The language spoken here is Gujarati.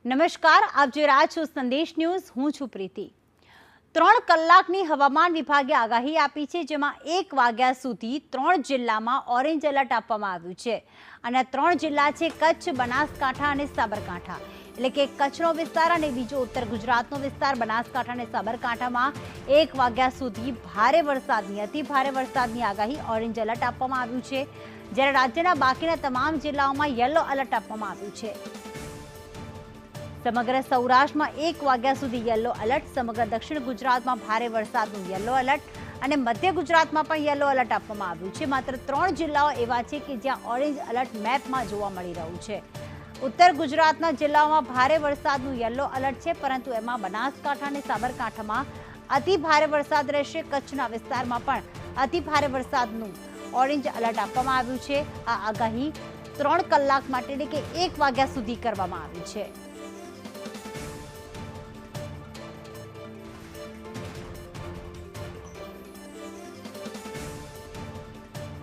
નમસ્કાર, આપ જોઈ રહ્યા છો સંદેશ ન્યૂઝ. હું છું પ્રીતિ. 3 કલાકની હવામાન વિભાગે આગાહી આપી છે, જેમાં 1 વાગ્યા સુધી 3 જિલ્લામાં ઓરેન્જ એલર્ટ આપવામાં આવ્યું છે. અને 3 જિલ્લા છે કચ્છ, બનાસકાંઠા અને સાબરકાંઠા. એટલે કે કચ્છનો વિસ્તાર અને બીજો ઉત્તર ગુજરાતનો વિસ્તાર બનાસકાંઠા અને સાબરકાંઠામાં 1 વાગ્યા સુધી ભારે વરસાદની, અતિ ભારે વરસાદની આગાહી ઓરેન્જ એલર્ટ આપવામાં આવ્યું છે. જ્યારે રાજ્યના બાકીના તમામ જિલ્લાઓમાં યલો એલર્ટ આપવામાં આવ્યું છે. સમગ્ર સૌરાષ્ટ્રમાં 1 વાગ્યા સુધી યલો એલર્ટ, સમગ્ર દક્ષિણ ગુજરાતમાં ભારે વરસાદનું યલો એલર્ટ અને મધ્ય ગુજરાતમાં પણ યલો એલર્ટ આપવામાં આવ્યું છે. માત્ર 3 જિલ્લાઓ એવા છે કે જ્યાં ઓરેન્જ એલર્ટ મેપમાં જોવા મળી રહ્યું છે. ઉત્તર ગુજરાતના જિલ્લાઓમાં ભારે વરસાદનું યલો એલર્ટ છે, પરંતુ એમાં બનાસકાંઠા અને સાબરકાંઠામાં અતિ ભારે વરસાદ રહેશે. કચ્છના વિસ્તારમાં પણ અતિ ભારે વરસાદનું ઓરેન્જ એલર્ટ આપવામાં આવ્યું છે. આ આગાહી 3 કલાક માટે એટલે કે 1 વાગ્યા સુધી કરવામાં આવી છે.